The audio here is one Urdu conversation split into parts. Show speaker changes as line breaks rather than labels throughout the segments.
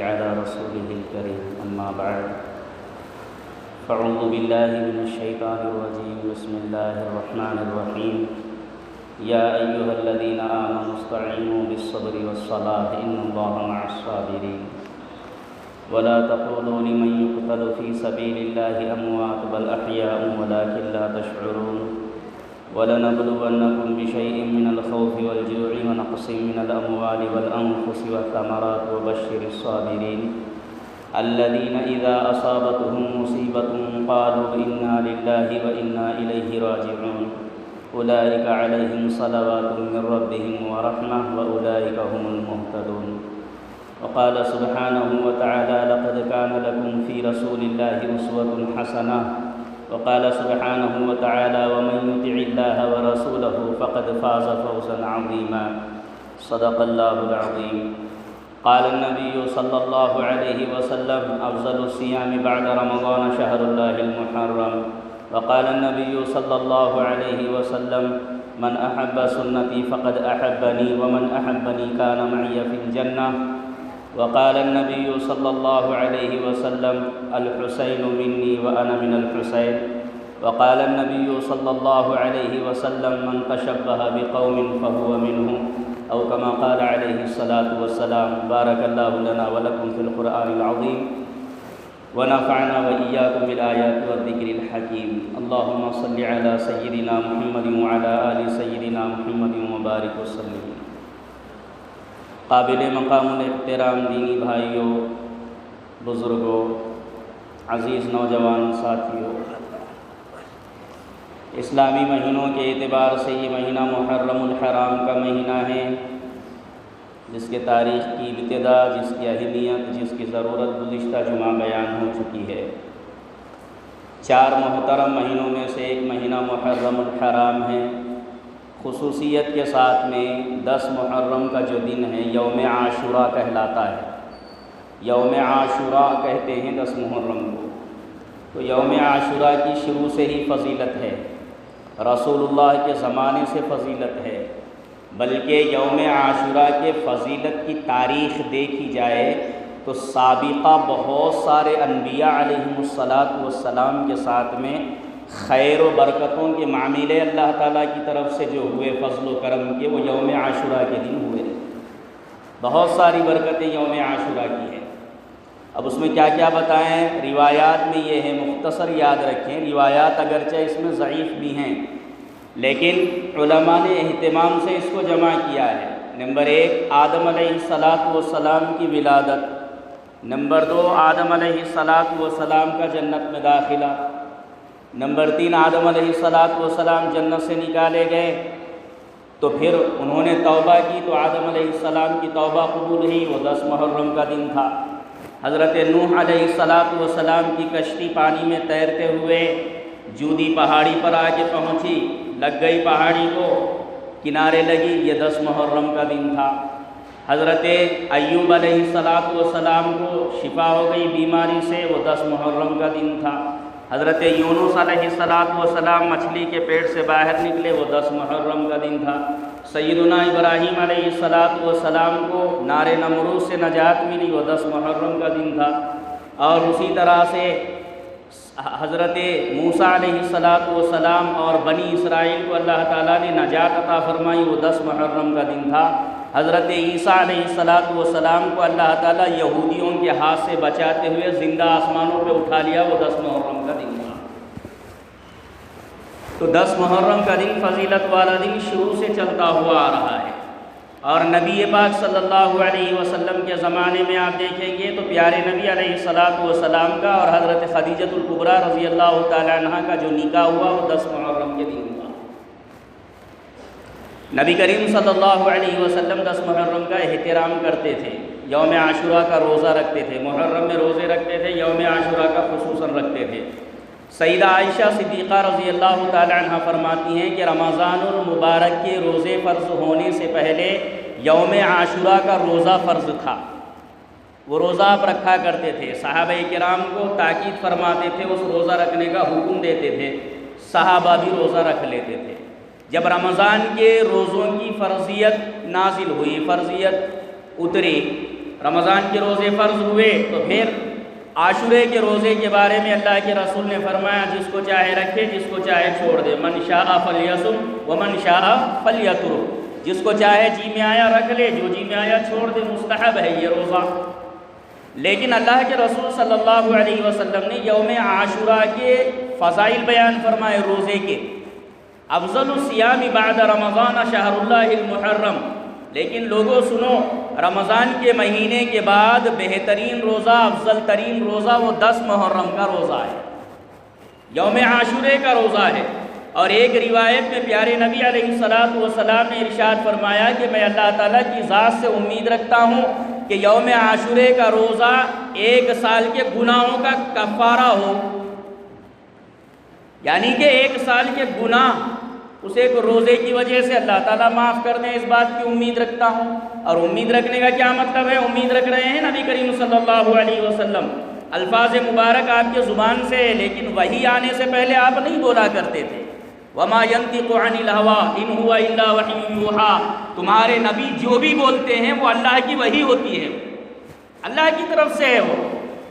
على رسوله الكريم أما بعد فأعوذ بالله من الشيطان الرجيم بسم الله الرحمن الرحيم يا أيها الذين آمنوا استعينوا بالصبر والصلاة إن الله مع الصابرين ولا تقولوا لمن يقتل في سبيل الله أموات بل أحياء ولكن لا تشعرون ولنبلونكم بشيء من الخوف والجوع ونقص من الأموال والأنفس والثمرات وبشر الصابرين الذين إذا أصابتهم مصيبة قالوا إنا لله وإنا إليه راجعون أولئك عليهم صلوات من ربهم ورحمة وأولئك هم المهتدون وقال سبحانه وتعالى لقد كان لكم في رسول الله أسوة حسنة وقال سبحانه وتعالى ومن يطع الله ورسوله فقد فاز فوزا عظيما صدق الله العظيم قال النبي صلى الله عليه وسلم أفضل الصيام بعد رمضان شهر الله المحرم وقال النبي صلى الله عليه وسلم من أحب سنتي فقد أحبني ومن أحبني كان معي في الجنة وقال النبي صلى الله عليه وسلم الحسين مني وأنا من الحسين وقال النبي صلى الله عليه وسلم من تشبه بقوم فهو منهم أو كما قال عليه الصلاة والسلام بارك الله لنا ولكم في القرآن العظيم ونفعنا وإياكم بالآيات والذكر الحكيم اللهم صل على سيدنا محمد وعلى آل سيدنا محمد وبارك وسلم قابل مقام الاحترام دینی بھائیوں، بزرگوں، عزیز نوجوان ساتھیوں، اسلامی مہینوں کے اعتبار سے یہ مہینہ محرم الحرام کا مہینہ ہے، جس کے تاریخ کی ابتدا، جس کی اہمیت، جس کی ضرورت گزشتہ جمعہ بیان ہو چکی ہے۔ 4 محترم مہینوں میں سے ایک مہینہ محرم الحرام ہے۔ خصوصیت کے ساتھ میں 10 محرم کا جو دن ہے یوم عاشوراء کہلاتا ہے۔ یوم عاشوراء کہتے ہیں 10 محرم کو۔ تو یوم عاشوراء کی شروع سے ہی فضیلت ہے، رسول اللہ کے زمانے سے فضیلت ہے، بلکہ یوم عاشوراء کے فضیلت کی تاریخ دیکھی جائے تو سابقہ بہت سارے انبیاء علیہم السلام کے ساتھ میں خیر و برکتوں کے معاملے اللہ تعالیٰ کی طرف سے جو ہوئے فضل و کرم کے، وہ یوم عاشوراء کے دن ہوئے۔ بہت ساری برکتیں یوم عاشوراء کی ہیں۔ اب اس میں کیا کیا بتائیں؟ روایات میں یہ ہے، مختصر یاد رکھیں، روایات اگرچہ اس میں ضعیف بھی ہیں لیکن علماء نے اہتمام سے اس کو جمع کیا ہے۔ نمبر 1 آدم علیہ السلام کی ولادت، نمبر 2 آدم علیہ السلام کا جنت میں داخلہ، نمبر 3 آدم علیہ السلام جنت سے نکالے گئے تو پھر انہوں نے توبہ کی تو آدم علیہ السلام کی توبہ قبول ہوئی، وہ 10 محرم کا دن تھا۔ حضرت نوح علیہ السلام کی کشتی پانی میں تیرتے ہوئے جودی پہاڑی پر آ کے پہنچی، لگ گئی پہاڑی کو، کنارے لگی، یہ 10 محرم کا دن تھا۔ حضرت ایوب علیہ السلام کو شفا ہو گئی بیماری سے، وہ 10 محرم کا دن تھا۔ حضرت یونس علیہ السلام مچھلی کے پیٹ سے باہر نکلے، وہ 10 محرم کا دن تھا۔ سیدنا ابراہیم علیہ السلام کو نار نمرود سے نجات ملی، وہ 10 محرم کا دن تھا۔ اور اسی طرح سے حضرت موسیٰ علیہ السلام اور بنی اسرائیل کو اللہ تعالیٰ نے نجات عطا فرمائی، وہ 10 محرم کا دن تھا۔ حضرت عیسیٰ علیہ السلام کو اللہ تعالیٰ یہودیوں کے ہاتھ سے بچاتے ہوئے زندہ آسمانوں پہ اٹھا لیا، وہ 10 محرم کا دن تھا۔ تو 10 محرم کا دن فضیلت والا دن شروع سے چلتا ہوا آ رہا ہے، اور نبی پاک صلی اللہ علیہ وسلم کے زمانے میں آپ دیکھیں گے تو پیارے نبی علیہ السلام کا اور حضرت خدیجۃ الکبریٰ رضی اللہ تعالی عنہ کا جو نکاح ہوا وہ 10 محرم کے دن ہوا۔ نبی کریم صلی اللہ علیہ وسلم 10 محرم کا احترام کرتے تھے، یوم عاشوراء کا روزہ رکھتے تھے، محرم میں روزے رکھتے تھے، یوم عاشوراء کا خصوصاً رکھتے تھے۔ سیدہ عائشہ صدیقہ رضی اللہ تعالی عنہ فرماتی ہیں کہ رمضان المبارک کے روزے فرض ہونے سے پہلے یوم عاشوراء کا روزہ فرض تھا، وہ روزہ آپ رکھا کرتے تھے، صحابہ کرام کو تاکید فرماتے تھے، اس روزہ رکھنے کا حکم دیتے تھے، صحابہ بھی روزہ رکھ لیتے تھے۔ جب رمضان کے روزوں کی فرضیت نازل ہوئی، فرضیت اتری، رمضان کے روزے فرض ہوئے تو پھر عاشورے کے روزے کے بارے میں اللہ کے رسول نے فرمایا جس کو چاہے رکھے جس کو چاہے چھوڑ دے، من شاء فلیصم ومن شاء فلیترک، جس کو چاہے جی میں آیا رکھ لے، جو جی میں آیا چھوڑ دے، مستحب ہے یہ روزہ۔ لیکن اللہ کے رسول صلی اللہ علیہ وسلم نے یوم عاشورہ کے فضائل بیان فرمائے روزے کے، افضل الصیام بعد رمضان شہر اللہ المحرم، لیکن لوگوں سنو، رمضان کے مہینے کے بعد بہترین روزہ، افضل ترین روزہ وہ 10 محرم کا روزہ ہے، یوم عاشورے کا روزہ ہے۔ اور ایک روایت میں پیارے نبی علیہ السلام نے ارشاد فرمایا کہ میں اللہ تعالیٰ کی ذات سے امید رکھتا ہوں کہ یوم عاشورے کا روزہ 1 سال کے گناہوں کا کفارہ ہو، یعنی کہ 1 سال کے گناہ اس ایک روزے کی وجہ سے اللہ تعالیٰ معاف کر دیں، اس بات کی امید رکھتا ہوں۔ اور امید رکھنے کا کیا مطلب ہے؟ امید رکھ رہے ہیں نبی کریم صلی اللہ علیہ وسلم، الفاظ مبارک آپ کے زبان سے ہے، لیکن وحی آنے سے پہلے آپ نہیں بولا کرتے تھے۔ وَمَا يَنطِقُ عَنِ الْهَوَىٰ إِنْ هُوَ إِلَّا وَحْيٌ يُوحَىٰ، تمہارے نبی جو بھی بولتے ہیں وہ اللہ کی وحی ہوتی ہے، اللہ کی طرف سے ہے وہ۔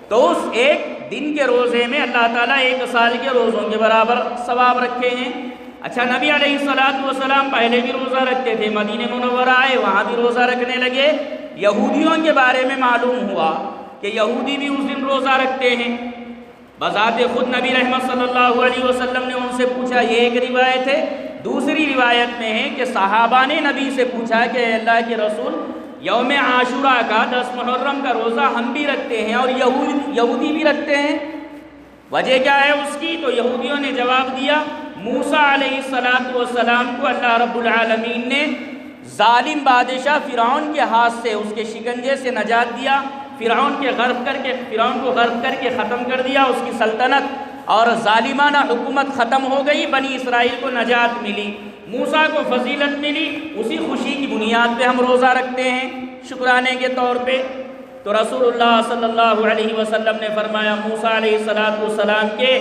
تو اس ایک دن کے روزے میں اللہ تعالیٰ 1 سال کے روزوں کے برابر ثواب رکھے ہیں۔ اچھا، نبی علیہ السلام پہلے بھی روزہ رکھتے تھے، مدینہ منورہ آئے وہاں بھی روزہ رکھنے لگے۔ یہودیوں کے بارے میں معلوم ہوا کہ یہودی بھی اس دن روزہ رکھتے ہیں۔ بذات خود نبی رحمت صلی اللہ علیہ وسلم نے ان سے پوچھا، یہ ایک روایت ہے۔ دوسری روایت میں ہے کہ صحابہ نے نبی سے پوچھا کہ اے اللہ کے رسول، یوم عاشورہ کا 10 محرم کا روزہ ہم بھی رکھتے ہیں اور یہودی بھی رکھتے ہیں، وجہ کیا ہے اس کی؟ تو یہودیوں نے جواب دیا، موسیٰ علیہ السلام کو اللہ رب العالمین نے ظالم بادشاہ فرعون کے ہاتھ سے، اس کے شکنجے سے نجات دیا، فرعون کو غرق کر کے ختم کر دیا، اس کی سلطنت اور ظالمانہ حکومت ختم ہو گئی، بنی اسرائیل کو نجات ملی، موسیٰ کو فضیلت ملی۔ اسی خوشی کی بنیاد پہ ہم روزہ رکھتے ہیں شکرانے کے طور پہ۔ تو رسول اللہ صلی اللہ علیہ وسلم نے فرمایا، موسیٰ علیہ السلام کے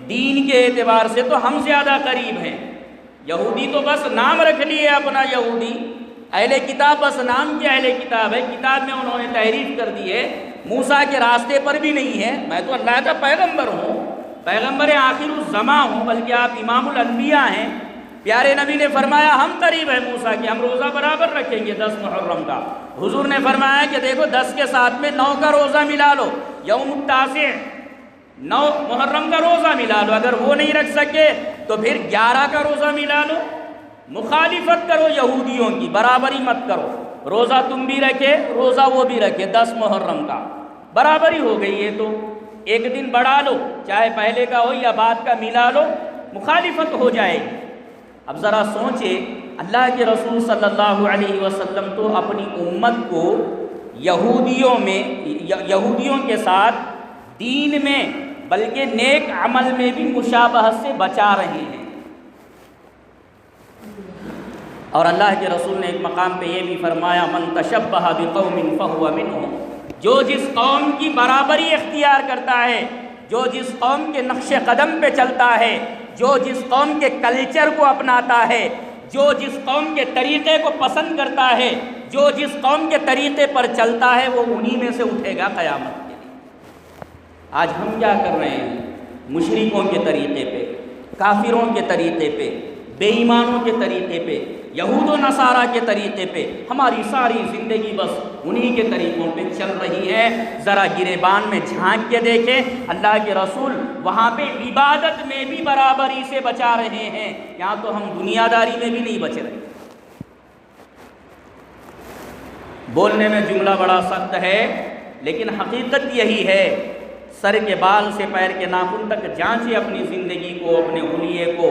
دین کے اعتبار سے تو ہم زیادہ قریب ہیں، یہودی تو بس نام رکھ لیے اپنا یہودی، اہل کتاب بس نام کی اہل کتاب ہے، کتاب میں انہوں نے تحریف کر دی ہے، موسیٰ کے راستے پر بھی نہیں ہے۔ میں تو اللہ کا پیغمبر ہوں، پیغمبر آخر الزماں ہوں، بلکہ آپ امام الانبیاء ہیں۔ پیارے نبی نے فرمایا ہم قریب ہیں موسیٰ کے، ہم روزہ برابر رکھیں گے 10 محرم کا۔ حضور نے فرمایا کہ دیکھو 10 کے ساتھ میں 9 کا روزہ ملا لو، یوم التاسع 9 محرم کا روزہ ملا لو، اگر وہ نہیں رکھ سکے تو پھر 11 کا روزہ ملا لو۔ مخالفت کرو یہودیوں کی، برابری مت کرو، روزہ تم بھی رکھے روزہ وہ بھی رکھے 10 محرم کا، برابری ہو گئی ہے۔ تو ایک دن بڑھا لو، چاہے پہلے کا ہو یا بعد کا ملا لو، مخالفت ہو جائے گی۔ اب ذرا سوچے، اللہ کے رسول صلی اللہ علیہ وسلم تو اپنی امت کو یہودیوں کے ساتھ دین میں بلکہ نیک عمل میں بھی مشابہت سے بچا رہے ہیں۔ اور اللہ کے رسول نے ایک مقام پہ یہ بھی فرمایا، من تشبہ بقوم فہو منہم، جو جس قوم کی برابری اختیار کرتا ہے، جو جس قوم کے نقش قدم پہ چلتا ہے، جو جس قوم کے کلچر کو اپناتا ہے، جو جس قوم کے طریقے کو پسند کرتا ہے، جو جس قوم کے طریقے پر چلتا ہے، وہ انہی میں سے اٹھے گا قیامت کے دن۔ آج ہم کیا کر رہے ہیں؟ مشرکوں کے طریقے پہ، کافروں کے طریقے پہ، بے ایمانوں کے طریقے پہ، یہود و نصارہ کے طریقے پہ ہماری ساری زندگی بس انہی کے طریقوں پہ چل رہی ہے۔ ذرا گریبان میں جھانک کے دیکھیں، اللہ کے رسول وہاں پہ عبادت میں بھی برابری سے بچا رہے ہیں، یہاں تو ہم دنیا داری میں بھی نہیں بچ رہے۔ بولنے میں جملہ بڑا سخت ہے، لیکن حقیقت یہی ہے۔ سر کے بال سے پیر کے ناخن تک جانچے اپنی زندگی کو، اپنے حلیے کو،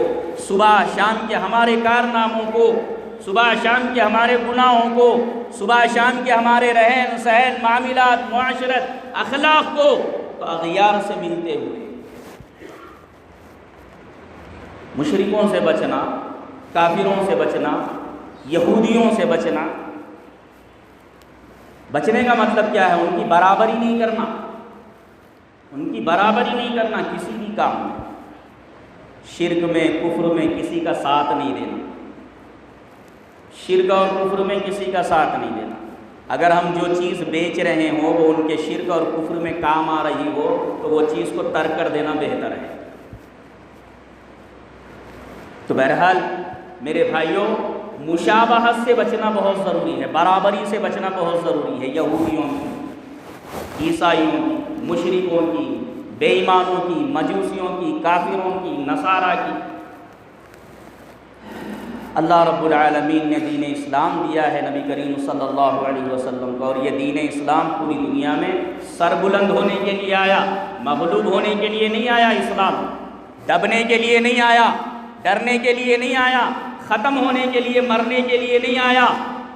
صبح شام کے ہمارے کارناموں کو، صبح شام کے ہمارے گناہوں کو، صبح شام کے ہمارے رہن سہن، معاملات، معاشرت، اخلاق کو، تو اغیار سے ملتے ہوئے مشرکوں سے بچنا، کافروں سے بچنا، یہودیوں سے بچنا۔ بچنے کا مطلب کیا ہے؟ ان کی برابری نہیں کرنا، ان کی برابری نہیں کرنا کسی بھی کام میں، شرک میں، کفر میں کسی کا ساتھ نہیں دینا، شرک اور کفر میں کسی کا ساتھ نہیں دینا۔ اگر ہم جو چیز بیچ رہے ہوں وہ ان کے شرک اور کفر میں کام آ رہی ہو تو وہ چیز کو ترک کر دینا بہتر ہے۔ تو بہرحال میرے بھائیوں، مشابہت سے بچنا بہت ضروری ہے، برابری سے بچنا بہت ضروری ہے۔ یہودیوں کی، عیسائیوں کی، مشرکوں کی، بے ایمانوں کی، مجوسیوں کی، کافروں کی، نصارہ کی۔ اللہ رب العالمین نے دین اسلام دیا ہے نبی کریم صلی اللہ علیہ وسلم کو، اور یہ دین اسلام پوری دنیا میں سربلند ہونے کے لیے آیا، مغلوب ہونے کے لیے نہیں آیا۔ اسلام دبنے کے لیے نہیں آیا، ڈرنے کے لیے نہیں آیا، ختم ہونے کے لیے، مرنے کے لیے نہیں آیا۔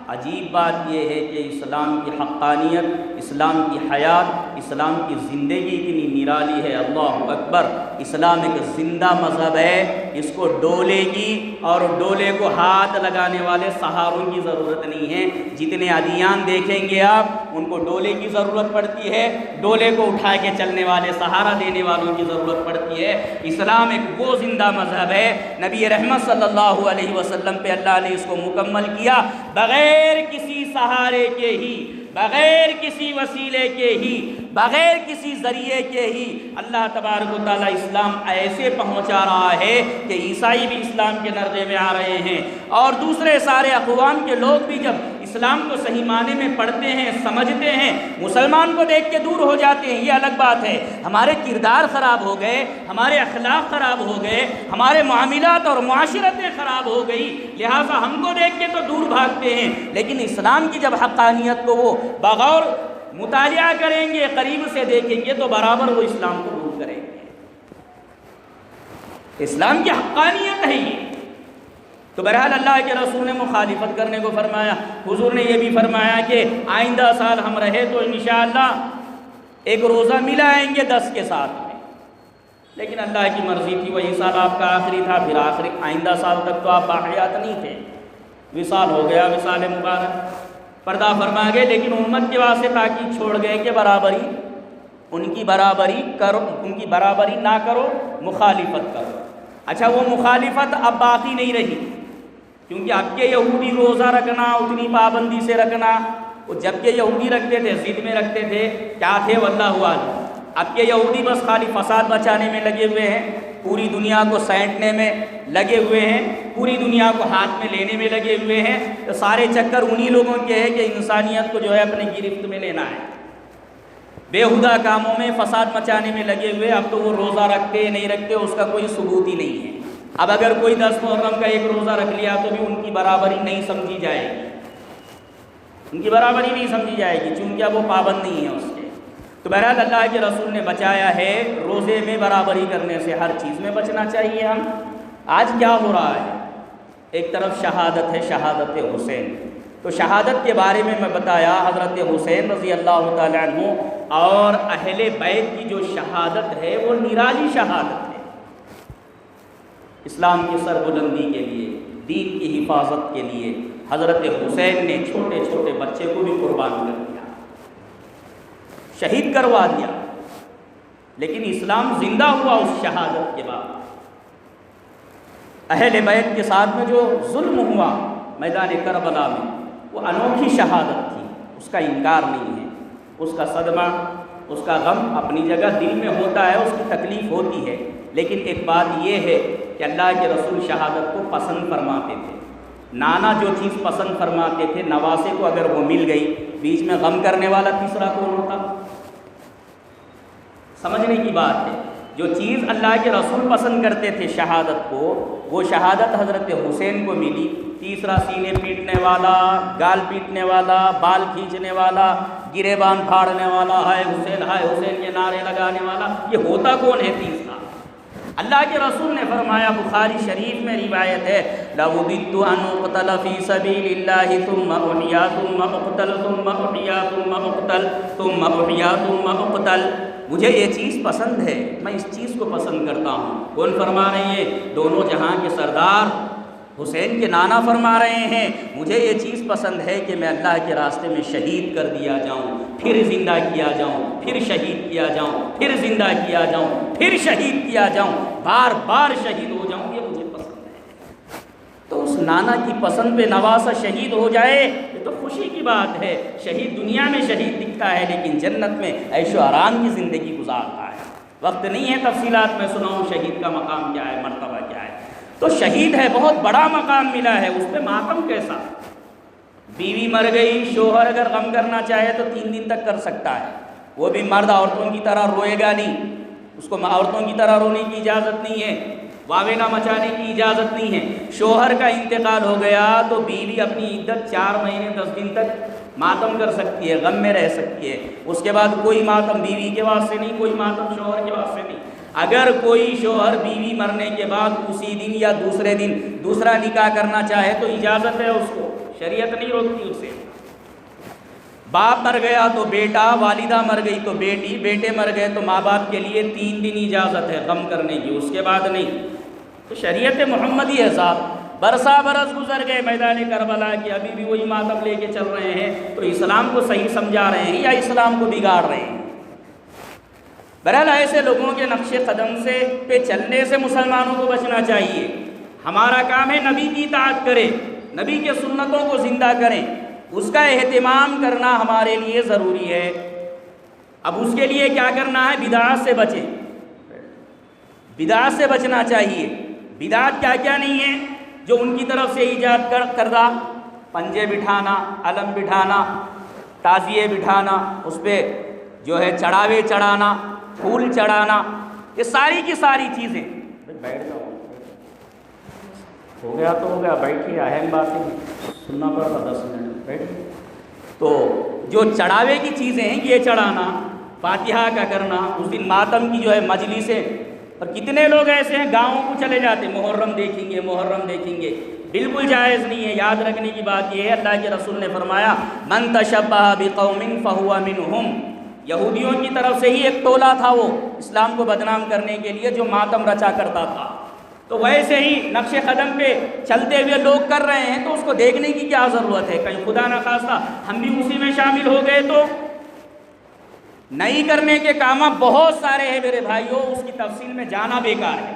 عجیب بات یہ ہے کہ اسلام کی حقانیت، اسلام کی حیات، اسلام کی زندگی اتنی نرالی ہے۔ اللہ اکبر! اسلام ایک زندہ مذہب ہے، اس کو ڈولے کی اور ڈولے کو ہاتھ لگانے والے سہاروں کی ضرورت نہیں ہے۔ جتنے ادیان دیکھیں گے آپ، ان کو ڈولے کی ضرورت پڑتی ہے، ڈولے کو اٹھا کے چلنے والے، سہارا دینے والوں کی ضرورت پڑتی ہے۔ اسلام ایک وہ زندہ مذہب ہے، نبی رحمت صلی اللہ علیہ وسلم پہ اللہ نے اس کو مکمل کیا، بغیر کسی سہارے کے ہی، بغیر کسی وسیلے کے ہی، بغیر کسی ذریعے کے ہی اللہ تبارک و تعالیٰ اسلام ایسے پہنچا رہا ہے کہ عیسائی بھی اسلام کے نرجے میں آ رہے ہیں، اور دوسرے سارے اقوام کے لوگ بھی جب اسلام کو صحیح معنی میں پڑھتے ہیں، سمجھتے ہیں، مسلمان کو دیکھ کے دور ہو جاتے ہیں۔ یہ الگ بات ہے، ہمارے کردار خراب ہو گئے، ہمارے اخلاق خراب ہو گئے، ہمارے معاملات اور معاشرتیں خراب ہو گئی، لہٰذا ہم کو دیکھ کے تو دور بھاگتے ہیں، لیکن اسلام کی جب حقانیت کو وہ بغور مطالعہ کریں گے، قریب سے دیکھیں گے، تو برابر وہ اسلام کو قبول کریں گے۔ اسلام کی حقانیت ہے یہ۔ تو بہرحال اللہ کے رسول نے مخالفت کرنے کو فرمایا۔ حضور نے یہ بھی فرمایا کہ آئندہ سال ہم رہے تو انشاءاللہ ایک روزہ ملائیں گے 10 کے ساتھ میں، لیکن اللہ کی مرضی تھی، وہی سال آپ کا آخری تھا، پھر آخری آئندہ سال تک تو آپ باحیات نہیں تھے، وصال ہو گیا، وصال مبارک، پردہ فرما گئے، لیکن امت کے واسطے تاکید چھوڑ گئے کہ برابری، ان کی برابری کرو، ان کی برابری نہ کرو، مخالفت کرو۔ اچھا، وہ مخالفت اب باقی نہیں رہی، کیونکہ اب کے یہودی روزہ رکھنا اتنی پابندی سے رکھنا، جب کے یہودی رکھتے تھے ضد میں رکھتے تھے، کیا تھے واللہ عالم۔ اب کے یہودی بس خالی فساد بچانے میں لگے ہوئے ہیں، پوری دنیا کو سینٹنے میں لگے ہوئے ہیں، پوری دنیا کو ہاتھ میں لینے میں لگے ہوئے ہیں۔ تو سارے چکر انہی لوگوں کے ہیں کہ انسانیت کو جو ہے اپنے گرفت میں لینا ہے، بےہودہ کاموں میں فساد مچانے میں لگے ہوئے۔ اب تو وہ روزہ رکھتے نہیں رکھتے اس کا کوئی ثبوت ہی نہیں ہے۔ اب اگر کوئی 10 محرم کا ایک روزہ رکھ لیا تو بھی ان کی برابری نہیں سمجھی جائے گی، ان کی برابری نہیں سمجھی جائے گی، چونکہ اب وہ پابند نہیں ہے اس کے۔ تو بہرحال اللہ کے رسول نے بچایا ہے، روزے میں برابری کرنے سے ہر چیز میں بچنا چاہیے ہم۔ آج کیا ہو رہا ہے؟ ایک طرف شہادت ہے، شہادت حسین، تو شہادت کے بارے میں بتایا، حضرت حسین رضی اللہ تعالیٰ عنہ اور اہل بیت کی جو شہادت ہے وہ نرالی شہادت ہے۔ اسلام کی سربلندی کے لیے، دین کی حفاظت کے لیے حضرت حسین نے چھوٹے چھوٹے بچے کو بھی قربان کر دیا، شہید کروا دیا، لیکن اسلام زندہ ہوا اس شہادت کے بعد۔ اہل بیت کے ساتھ میں جو ظلم ہوا میدان کربلا میں، وہ انوکھی شہادت تھی، اس کا انکار نہیں ہے، اس کا صدمہ، اس کا غم اپنی جگہ دل میں ہوتا ہے، اس کی تکلیف ہوتی ہے، لیکن ایک بات یہ ہے کہ اللہ کے رسول شہادت کو پسند فرماتے تھے۔ نانا جو چیز پسند فرماتے تھے، نواسے کو اگر وہ مل گئی، بیچ میں غم کرنے والا تیسرا کون ہوتا؟ سمجھنے کی بات ہے، جو چیز اللہ کے رسول پسند کرتے تھے شہادت کو، وہ شہادت حضرت حسین کو ملی۔ تیسرا سینے پیٹنے والا، گال پیٹنے والا، بال کھینچنے والا، گریبان پھاڑنے والا، ہائے حسین کے نعرے لگانے والا، یہ ہوتا کون ہے تیسرا؟ اللہ کے رسول نے فرمایا، بخاری شریف میں روایت ہے، لَوُدِدْتُ أَنْ أُقْتَلَ فِي سَبِيلِ اللَّهِ ثُمَّ أُحْيَا ثُمَّ أُقْتَلْ ثُمَّ أُحْيَا ثُمَّ أُقْتَلْ ثُمَّ أُحْيَا ثُمَّ أُقْتَلْ۔ مجھے یہ چیز پسند ہے، میں اس چیز کو پسند کرتا ہوں۔ کون فرما رہے ہیں؟ دونوں جہاں کے سردار حسین کے نانا فرما رہے ہیں، مجھے یہ چیز پسند ہے کہ میں اللہ کے راستے میں شہید کر دیا جاؤں، پھر زندہ کیا جاؤں، پھر شہید کیا جاؤں، پھر زندہ کیا جاؤں، پھر شہید کیا جاؤں، بار بار شہید ہو جاؤں، یہ مجھے پسند ہے۔ تو اس نانا کی پسند پہ نواسا شہید ہو جائے، یہ تو خوشی کی بات ہے۔ شہید دنیا میں شہید دکھتا ہے لیکن جنت میں عیش و آرام کی زندگی گزارتا ہے۔ وقت نہیں ہے تفصیلات میں سناؤں شہید کا مقام کیا ہے، مرتبہ کیا ہے۔ تو شہید ہے، بہت بڑا مقام ملا ہے، اس پہ ماتم کیسا؟ بیوی مر گئی، شوہر اگر غم کرنا چاہے تو 3 دن تک کر سکتا ہے، وہ بھی مرد عورتوں کی طرح روئے گا نہیں، اس کو عورتوں کی طرح رونے کی اجازت نہیں ہے، واویلا مچانے کی اجازت نہیں ہے۔ شوہر کا انتقال ہو گیا تو بیوی اپنی عدت 4 مہینے 10 دن تک ماتم کر سکتی ہے، غم میں رہ سکتی ہے۔ اس کے بعد کوئی ماتم بیوی کے واسطے نہیں، کوئی ماتم شوہر کے واسطے نہیں۔ اگر کوئی شوہر بیوی مرنے کے بعد اسی دن یا دوسرے دن دوسرا نکاح کرنا چاہے تو اجازت ہے اس کو، شریعت نہیں روکتی اسے۔ باپ مر گیا تو بیٹا، والدہ مر گئی تو بیٹی، بیٹے مر گئے تو ماں باپ کے لیے 3 دن اجازت ہے غم کرنے کی، اس کے بعد نہیں۔ تو شریعت محمدی ہے صاحب۔ برسا برس گزر گئے میدان کربلا کے، ابھی بھی وہی ماتم لے کے چل رہے ہیں، تو اسلام کو صحیح سمجھا رہے ہیں یا اسلام کو بگاڑ رہے ہیں؟ بہرحال ایسے لوگوں کے نقش قدم سے پہ چلنے سے مسلمانوں کو بچنا چاہیے۔ ہمارا کام ہے نبی کی اطاعت کریں، نبی کے سنتوں کو زندہ کریں، اس کا اہتمام کرنا ہمارے لیے ضروری ہے۔ اب اس کے لیے کیا کرنا ہے؟ بدعات سے بچیں، بدعات سے بچنا چاہیے۔ بدعات کیا کیا نہیں ہے جو ان کی طرف سے ایجاد کردہ؟ پنجے بٹھانا، علم بٹھانا، تعزیے بٹھانا، اس پہ جو ہے چڑھاوے چڑھانا، پھول چڑھانا، یہ ساری کی ساری چیزیں۔ بیٹھ جاؤ، ہو گیا تو ہو گیا، بیٹھیے، اہم باتیں سننا پڑا تھا 10 منٹ، بیٹھ۔ تو جو چڑھاوے کی چیزیں ہیں یہ چڑھانا، فاتحہ کا کرنا، اس دن ماتم کی جو ہے مجلسیں، اور کتنے لوگ ایسے ہیں گاؤں کو چلے جاتے، محرم دیکھیں گے، محرم دیکھیں گے، بالکل جائز نہیں ہے۔ یاد رکھنے کی بات یہ ہے، اللہ کے رسول نے فرمایا من تشبہ بقوم فہو منہم، یہودیوں کی طرف سے ہی ایک ٹولہ تھا وہ اسلام کو بدنام کرنے کے لیے جو ماتم رچا کرتا تھا، تو ویسے ہی نقش قدم پہ چلتے ہوئے لوگ کر رہے ہیں تو اس کو دیکھنے کی کیا ضرورت ہے؟ کہیں خدا نخواستہ ہم بھی اسی میں شامل ہو گئے تو؟ نہیں کرنے کے کام بہت سارے ہیں میرے بھائیوں، اس کی تفصیل میں جانا بیکار ہے،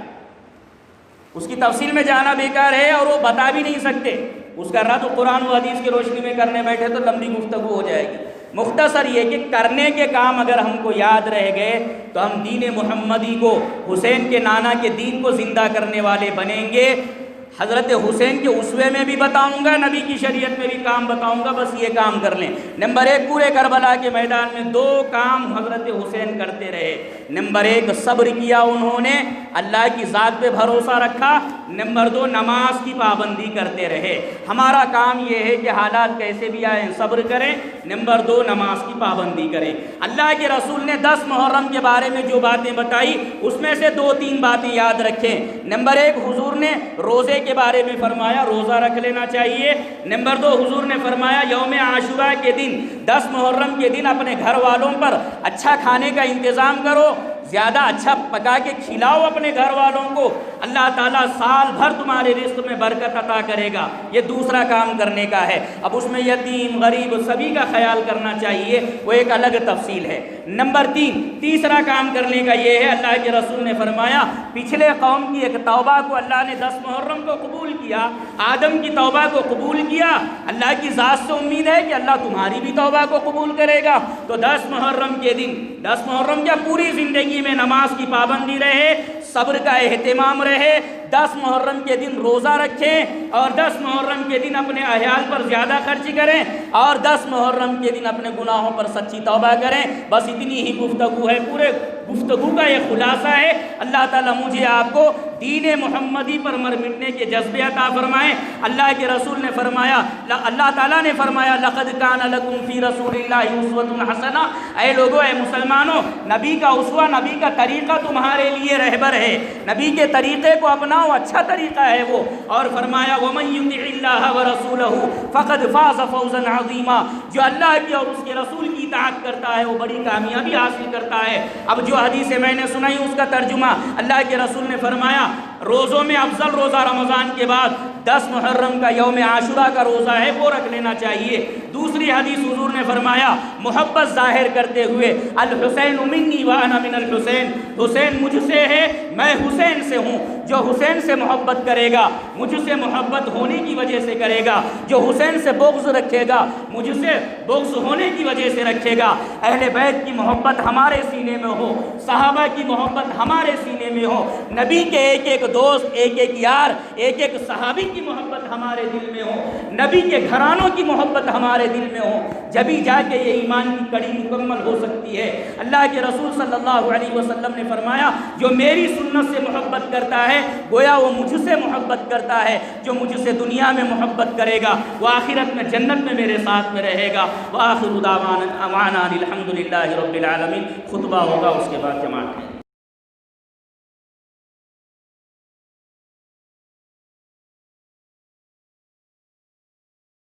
اس کی تفصیل میں جانا بیکار ہے، اور وہ بتا بھی نہیں سکتے۔ اس کا رد قرآن و حدیث کی روشنی میں کرنے بیٹھے تو لمبی گفتگو ہو جائے گی۔ مختصر یہ کہ کرنے کے کام اگر ہم کو یاد رہ گئے تو ہم دین محمدی کو، حسین کے نانا کے دین کو زندہ کرنے والے بنیں گے۔ حضرت حسین کے اسوے میں بھی بتاؤں گا، نبی کی شریعت میں بھی کام بتاؤں گا، بس یہ کام کر لیں۔ نمبر 1، پورے کربلا کے میدان میں 2 کام حضرت حسین کرتے رہے۔ نمبر 1، صبر کیا انہوں نے، اللہ کی ذات پہ بھروسہ رکھا۔ نمبر 2، نماز کی پابندی کرتے رہے۔ ہمارا کام یہ ہے کہ حالات کیسے بھی آئیں صبر کریں۔ نمبر 2، نماز کی پابندی کریں۔ اللہ کے رسول نے 10 محرم کے بارے میں جو باتیں بتائی اس میں سے 2-3 باتیں یاد رکھیں۔ نمبر 1، حضور نے روزے کے بارے میں فرمایا روزہ رکھ لینا چاہیے۔ نمبر 2، حضور نے فرمایا یوم عاشورہ کے دن، 10 محرم کے دن اپنے گھر والوں پر اچھا کھانے کا انتظام کرو، زیادہ اچھا پکا کے کھلاؤ اپنے گھر والوں کو، اللہ تعالیٰ سال بھر تمہارے رزق میں برکت عطا کرے گا۔ یہ دوسرا کام کرنے کا ہے۔ اب اس میں یتیم، غریب سبھی کا خیال کرنا چاہیے، وہ ایک الگ تفصیل ہے۔ نمبر 3، تیسرا کام کرنے کا یہ ہے، اللہ کے رسول نے فرمایا پچھلے قوم کی ایک توبہ کو اللہ نے 10 محرم کو قبول کیا، آدم کی توبہ کو قبول کیا، اللہ کی ذات سے امید ہے کہ اللہ تمہاری بھی توبہ کو قبول کرے گا۔ تو 10 محرم کے دن، 10 محرم کیا پوری زندگی میں نماز کی پابندی رہے، صبر کا اہتمام رہے، 10 محرم کے دن روزہ رکھیں، اور 10 محرم کے دن اپنے اہل پر زیادہ خرچ کریں، اور 10 محرم کے دن اپنے گناہوں پر سچی توبہ کریں۔ بس اتنی ہی گفتگو ہے، پورے گفتگو کا یہ خلاصہ ہے۔ اللہ تعالیٰ مجھے آپ کو دین محمدی پر مر مٹنے کے جذبے عطا فرمائیں۔ اللہ کے رسول نے فرمایا، اللہ تعالیٰ نے فرمایا لقد کان لکم فی رسول اللہ اسوۃ حسنہ، اے لوگو، اے مسلمانوں، نبی کا اسوہ، نبی کا طریقہ تمہارے لیے رہبر ہے، نبی کے طریقے کو اپناؤ، اچھا طریقہ ہے وہ۔ اور فرمایا ومن یطع اللہ ورسولہ فقد فاز فوزا عظیما، جو اللہ کی اور اس کے رسول کی اطاعت کرتا ہے وہ بڑی کامیابی حاصل کرتا ہے۔ اب جو حدیث میں نے سنائی اس کا ترجمہ، اللہ کے رسول نے فرمایا
روزوں میں افضل روزہ رمضان کے بعد 10 محرم کا یوم عاشورہ کا روزہ ہے وہ رکھ لینا چاہیے۔ دوسری حدیث حضور نے فرمایا محبت ظاہر کرتے ہوئے الحسین منی وانا من الحسین، حسین مجھ سے ہے میں حسین سے ہوں، جو حسین سے محبت کرے گا مجھ سے محبت ہونے کی وجہ سے کرے گا، جو حسین سے بغض رکھے گا مجھ سے بغض ہونے کی وجہ سے رکھے گا۔ اہل بیت کی محبت ہمارے سینے میں ہو، صحابہ کی محبت ہمارے سینے میں ہو، نبی کے ایک ایک دوست، ایک ایک یار، ایک ایک صحابی کی محبت ہمارے دل میں ہو، نبی کے گھرانوں کی محبت ہمارے دل میں ہو، جبھی جا کے یہ ایمان کی کڑی مکمل ہو سکتی ہے۔ اللہ کے رسول صلی اللہ علیہ وسلم نے فرمایا جو میری سنت سے محبت کرتا ہے گویا وہ مجھ سے محبت کرتا ہے، جو مجھ سے دنیا میں محبت کرے گا وہ آخرت میں جنت میں میرے ساتھ میں رہے گا۔ وآخر دعوانا الحمدللہ رب العالمین۔ خطبہ ہوگا اس کے بعد جماعت ہے۔